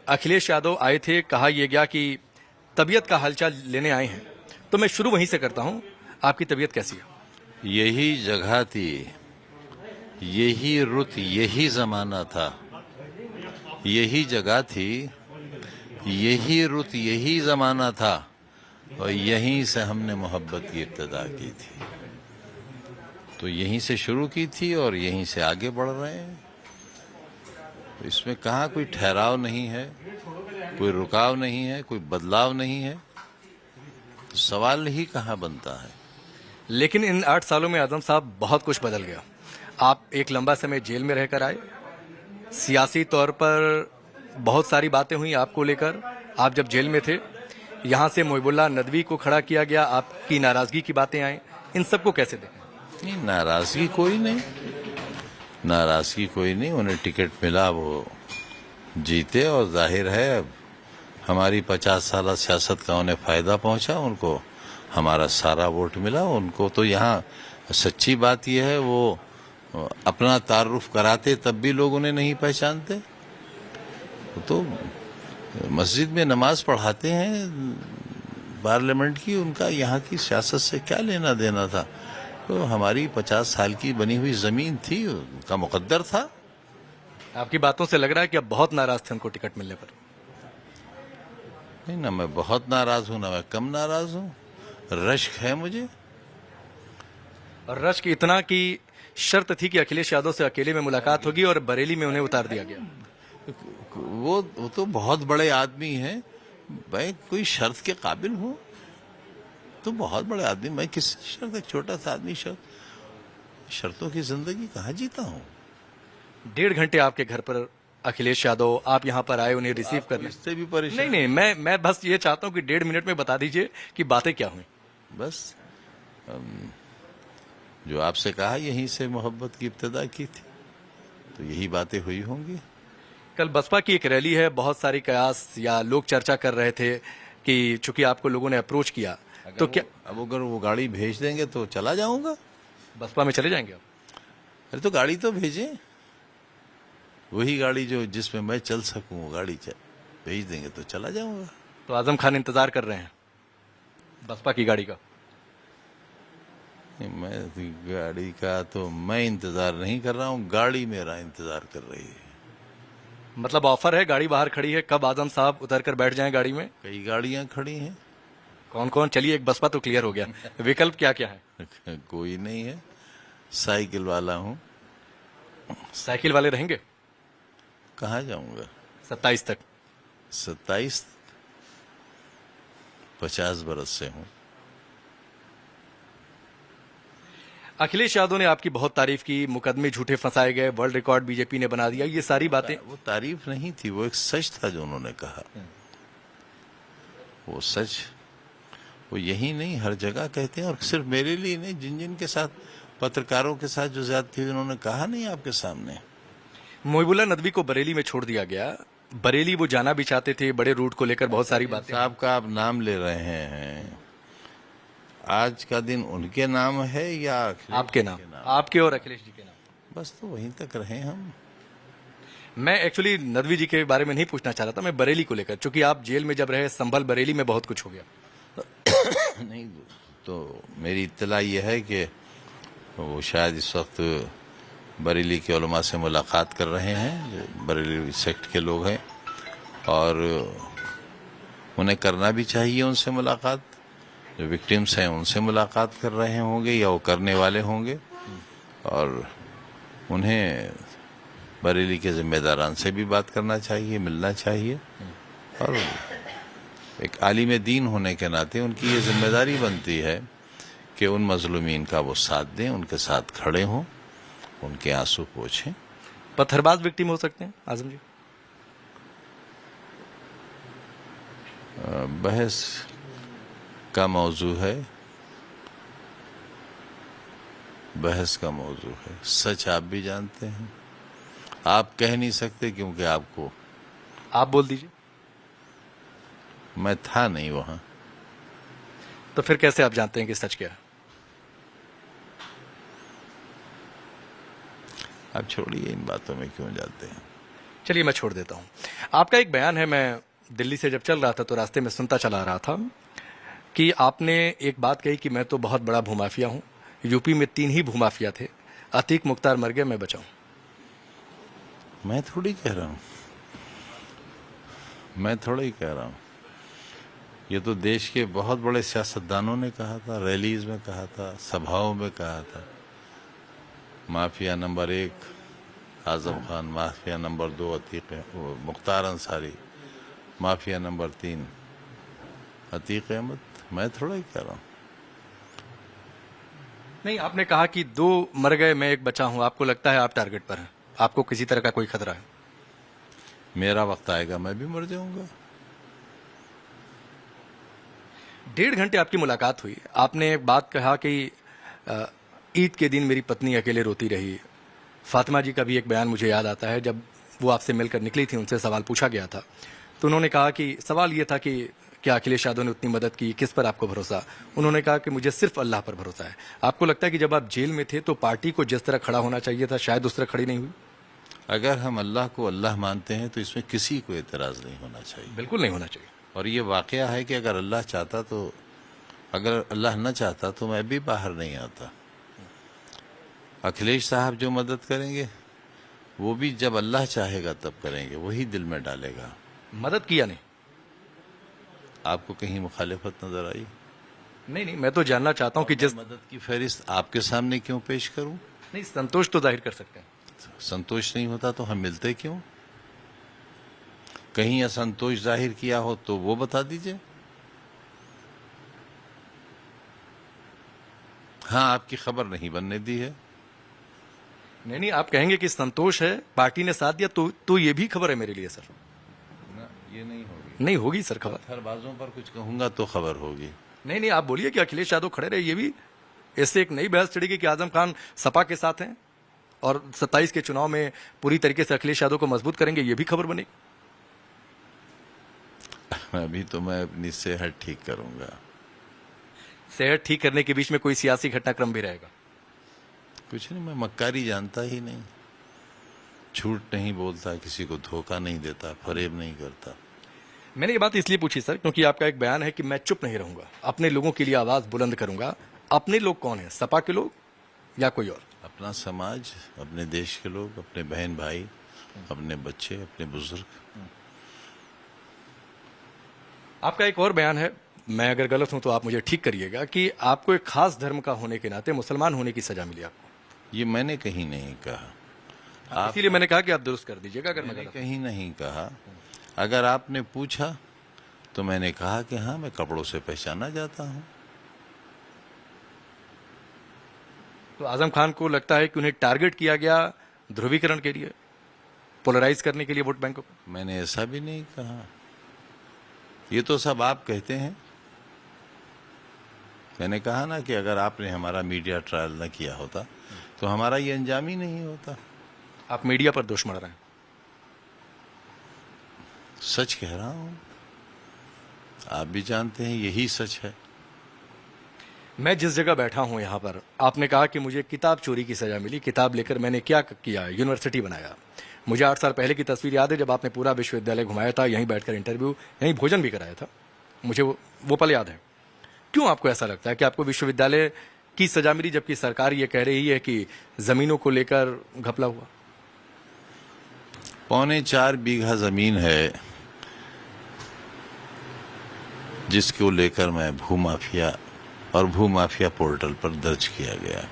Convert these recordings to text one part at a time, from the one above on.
अखिलेश यादव आए थे, कहा यह गया कि तबीयत का हालचाल लेने आए हैं, तो मैं शुरू वहीं से करता हूं। आपकी तबीयत कैसी है? यही जगह थी, यही रुत, यही जमाना था, यही जगह थी, यही रुत, यही जमाना था, और यहीं से हमने मोहब्बत की इब्तिदा की थी। तो यहीं से शुरू की थी और यहीं से आगे बढ़ रहे हैं। तो इसमें कहाँ कोई ठहराव नहीं है, कोई रुकाव नहीं है, कोई बदलाव नहीं है, तो सवाल ही कहाँ बनता है। लेकिन इन 8 सालों में आजम साहब बहुत कुछ बदल गया। आप एक लंबा समय जेल में रहकर आए, सियासी तौर पर बहुत सारी बातें हुई आपको लेकर। आप जब जेल में थे, यहाँ से मोहिबुल्लाह नदवी को खड़ा किया गया, आपकी नाराजगी की बातें आई, इन सबको कैसे देखें? नहीं, नाराजगी कोई नहीं, नाराजगी कोई नहीं। उन्हें टिकट मिला, वो जीते, और जाहिर है अब हमारी 50 साल सियासत का उन्हें फायदा पहुंचा, उनको हमारा सारा वोट मिला। उनको तो यहाँ सच्ची बात यह है, वो अपना तारुफ कराते तब भी लोग उन्हें नहीं पहचानते। तो मस्जिद में नमाज पढ़ाते हैं पार्लियामेंट की, उनका यहाँ की सियासत से क्या लेना देना था। तो हमारी 50 साल की बनी हुई जमीन थी, उनका मुकद्दर था। आपकी बातों से लग रहा है कि अब बहुत नाराज थे उनको टिकट मिलने पर। नहीं ना, मैं बहुत नाराज हूं, ना मैं कम नाराज हूं। रश्क है मुझे। और रश्क इतना कि शर्त थी कि अखिलेश यादव से अकेले में मुलाकात होगी और बरेली में उन्हें उतार दिया गया। वो तो बहुत बड़े आदमी हैं, मैं कोई शर्त के काबिल हूं? तो बहुत बड़े आदमी, मैं किस शर्त, एक छोटा सा आदमी शर्तों की जिंदगी कहाँ जीता हूँ। 1.5 घंटे आपके घर पर अखिलेश यादव, आप यहाँ पर आए उन्हें रिसीव करने। इससे भी परेशान? नहीं, मैं बस ये चाहता हूँ कि 1.5 मिनट में बता दीजिए कि बातें क्या हुई। बस जो आपसे कहा, यहीं से मोहब्बत की इब्तिदा की थी, तो यही बातें हुई होंगी। कल बसपा की एक रैली है, बहुत सारी कयास या लोग चर्चा कर रहे थे कि चूंकि आपको लोगों ने अप्रोच किया, तो क्या अब अगर वो गाड़ी भेज देंगे तो चला जाऊंगा। बसपा में चले जाएंगे आप? अरे तो गाड़ी तो भेजें, वही गाड़ी जो जिसमें मैं चल सकूं, वो गाड़ी भेज देंगे तो चला जाऊंगा। तो आजम खान इंतजार कर रहे हैं बसपा की गाड़ी का? मैं गाड़ी का तो मैं इंतजार नहीं कर रहा हूँ, गाड़ी मेरा इंतजार कर रही है। मतलब ऑफर है, गाड़ी बाहर खड़ी है, कब आजम साहब उतर कर बैठ जाएं गाड़ी में? कई गाड़ियां खड़ी हैं। कौन कौन? चलिए, एक बसपा तो क्लियर हो गया, विकल्प क्या क्या है? कोई नहीं है, साइकिल वाला हूँ। साइकिल वाले रहेंगे? कहाँ जाऊंगा? 27 तक। 27 50 बरस से हूँ। अखिलेश यादव ने आपकी बहुत तारीफ की, मुकदमे झूठे फंसाए गए, वर्ल्ड रिकॉर्ड बीजेपी ने बना दिया, ये सारी बातें। वो तारीफ नहीं थी, वो एक सच था जो उन्होंने कहा। वो सच, वो यही नहीं हर जगह कहते हैं, और सिर्फ मेरे लिए नहीं, जिन जिन के साथ, पत्रकारों के साथ जो ज्यादती हुई, उन्होंने कहा नहीं आपके सामने। मोहिबुल्लाह नदवी को बरेली में छोड़ दिया गया। बरेली वो जाना भी चाहते थे, बड़े रूट को लेकर बहुत सारी बातें। साहब का आप नाम ले रहे हैं, आज का दिन उनके नाम है या आपके नाम? आपके और अखिलेश जी के नाम। बस तो वहीं तक रहे हम। मैं एक्चुअली नदवी जी के बारे में नहीं पूछना चाह रहा था, मैं बरेली को लेकर, क्योंकि आप जेल में जब रहे, संभल बरेली में बहुत कुछ हो गया। नहीं, तो मेरी इत्तला यह है कि वो शायद इस वक्त बरेली के उलमा से मुलाकात कर रहे हैं, जो बरेली सेक्ट के लोग हैं, और उन्हें करना भी चाहिए उनसे मुलाकात। जो विक्टिम्स हैं उनसे मुलाकात कर रहे होंगे या वो करने वाले होंगे, और उन्हें बरेली के जिम्मेदारान से भी बात करना चाहिए, मिलना चाहिए। और एक आलिम दीन होने के नाते उनकी ये जिम्मेदारी बनती है कि उन मजलूमीन का वो साथ दें, उनके साथ खड़े हों, उनके आंसू पोंछें। पत्थरबाज विक्टिम हो सकते हैं आजम जी? बहस का मौजू है, बहस का मौजू है। सच आप भी जानते हैं, आप कह नहीं सकते क्योंकि आपको, आप बोल दीजिए। मैं था नहीं वहां। तो फिर कैसे आप जानते हैं कि सच क्या है? आप छोड़िए, इन बातों में क्यों जाते हैं। चलिए मैं छोड़ देता हूँ। आपका एक बयान है, मैं दिल्ली से जब चल रहा था तो रास्ते में सुनता चला रहा था कि आपने एक बात कही कि मैं तो बहुत बड़ा भूमाफिया हूँ। यूपी में 3 ही भूमाफिया थे, अतीक मुख्तार मर गए, मैं बचा हूँ। मैं थोड़ी कह रहा हूँ, मैं थोड़ा ही कह रहा हूँ। ये तो देश के बहुत बड़े सियासतदानों ने कहा था, रैलीज में कहा था, सभाओं में कहा था। Mafia number 1 Azam Khan, mafia number 2 Atiq Mukhtar Ansari, mafia number 3 Atiq Ahmed. मैं थोड़ा ही कह रहा हूँ। नहीं, आपने कहा कि 2 मर गए, मैं एक बचा हूँ। आपको लगता है आप टारगेट पर हैं, आपको किसी तरह का कोई खतरा है? मेरा वक्त आएगा, मैं भी मर जाऊंगा। 1.5 घंटे आपकी मुलाकात हुई, आपने एक बात कहा कि ईद के दिन मेरी पत्नी अकेले रोती रही। फातिमा जी का भी एक बयान मुझे याद आता है, जब वो आपसे मिलकर निकली थी, उनसे सवाल पूछा गया था तो उन्होंने कहा कि सवाल ये था कि क्या अखिलेश यादव ने उतनी मदद की, किस पर आपको भरोसा? उन्होंने कहा कि मुझे सिर्फ अल्लाह पर भरोसा है। आपको लगता है कि जब आप जेल में थे तो पार्टी को जिस तरह खड़ा होना चाहिए था शायद उस तरह खड़ी नहीं हुई? अगर हम अल्लाह को अल्लाह मानते हैं तो इसमें किसी को एतराज नहीं होना चाहिए। बिल्कुल नहीं होना चाहिए। और ये वाकया है कि अगर अल्लाह चाहता तो, अगर अल्लाह न चाहता तो मैं भी बाहर नहीं आता। अखिलेश साहब जो मदद करेंगे वो भी जब अल्लाह चाहेगा तब करेंगे, वही दिल में डालेगा। मदद किया नहीं? आपको कहीं मुखालिफत नजर आई? नहीं, मैं तो जानना चाहता हूं कि जिस मदद की फहरिस्त आपके सामने क्यों पेश करूं? नहीं, संतोष तो जाहिर कर सकते हैं। संतोष नहीं होता तो हम मिलते क्यों? कहीं असंतोष जाहिर किया हो तो वो बता दीजिए। हाँ, आपकी खबर नहीं बनने दी है। नहीं, आप कहेंगे कि संतोष है, पार्टी ने साथ दिया, तो ये भी खबर है मेरे लिए सर। ना, ये नहीं होगी। नहीं होगी सर खबर। हर बाजों पर कुछ कहूंगा तो खबर होगी। नहीं, आप बोलिए कि अखिलेश यादव खड़े रहे, ये भी इससे एक नई बहस चढ़ेगी कि आजम खान सपा के साथ हैं और 27 के चुनाव में पूरी तरीके से अखिलेश यादव को मजबूत करेंगे, ये भी खबर बनेगी। अभी तो मैं अपनी सेहत ठीक करूंगा। सेहत ठीक करने के बीच में कोई सियासी घटनाक्रम भी रहेगा? कुछ नहीं, मैं मक्कारी जानता ही नहीं, झूठ नहीं बोलता, किसी को धोखा नहीं देता, फरेब नहीं करता। मैंने ये बात इसलिए पूछी सर क्योंकि आपका एक बयान है कि मैं चुप नहीं रहूंगा, अपने लोगों के लिए आवाज बुलंद करूंगा। अपने लोग कौन है, सपा के लोग या कोई और? अपना समाज, अपने देश के लोग, अपने बहन भाई, अपने बच्चे, अपने बुजुर्ग। आपका एक और बयान है, मैं अगर गलत हूं तो आप मुझे ठीक करिएगा, कि आपको एक खास धर्म का होने के नाते मुसलमान होने की सजा मिली आपको। ये मैंने कहीं नहीं कहा। इसीलिए मैंने कहा कि आप दुरुस्त कर दीजिएगा अगर मैं मैंने गलत। कहीं नहीं कहा। अगर आपने पूछा तो मैंने कहा कि हाँ, मैं कपड़ों से पहचाना जाता हूं। तो आजम खान को लगता है कि उन्हें टारगेट किया गया ध्रुवीकरण के लिए, पोलराइज करने के लिए वोट बैंक को? मैंने ऐसा भी नहीं कहा। ये तो सब आप कहते हैं। मैंने कहा ना कि अगर आपने हमारा मीडिया ट्रायल न किया होता तो हमारा ये अंजाम ही नहीं होता। आप मीडिया पर दोष मढ़ रहे हैं। सच कह रहा हूं, आप भी जानते हैं यही सच है। मैं जिस जगह बैठा हूं यहां पर, आपने कहा कि मुझे किताब चोरी की सजा मिली, किताब लेकर मैंने क्या किया, यूनिवर्सिटी बनाया। मुझे 8 साल पहले की तस्वीर याद है जब आपने पूरा विश्वविद्यालय घुमाया था, यहीं बैठकर इंटरव्यू, यहीं भोजन भी कराया था। मुझे वो पल याद है। क्यों आपको ऐसा लगता है कि आपको विश्वविद्यालय की सजा मिली जबकि सरकार ये कह रही है कि जमीनों को लेकर घपला हुआ? 4.25 बीघा जमीन है जिसको लेकर मैं भूमाफिया और भूमाफिया पोर्टल पर दर्ज किया गया।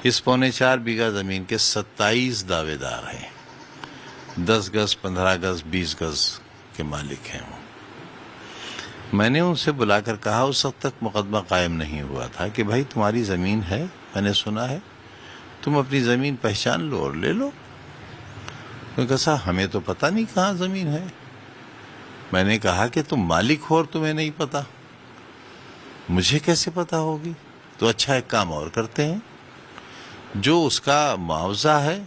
इस 4.25 बीघा जमीन के 27 दावेदार हैं। 10 गज, 15 गज, 20 गज के मालिक हैं वो। मैंने उनसे बुलाकर कहा, उस वक्त तक मुकदमा कायम नहीं हुआ था, कि भाई तुम्हारी जमीन है, मैंने सुना है, तुम अपनी जमीन पहचान लो और ले लो। उन्होंने कहा साहब हमें तो पता नहीं कहाँ जमीन है। मैंने कहा कि तुम मालिक हो और तुम्हें नहीं पता, मुझे कैसे पता होगी? तो अच्छा एक काम और करते हैं, जो उसका मुआवजा है,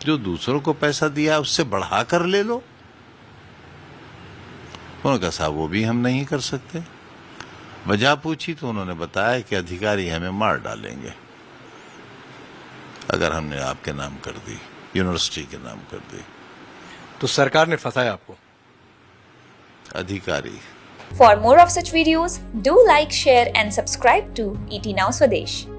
जो दूसरों को पैसा दिया उससे बढ़ा कर ले लो। उन्होंने कहा साहब वो भी हम नहीं कर सकते। वजह पूछी तो उन्होंने बताया कि अधिकारी हमें मार डालेंगे अगर हमने आपके नाम कर दी। यूनिवर्सिटी के नाम कर दी। तो सरकार ने फंसाया आपको। अधिकारी। For more of such videos, do like, share and subscribe to ET Now Swadesh.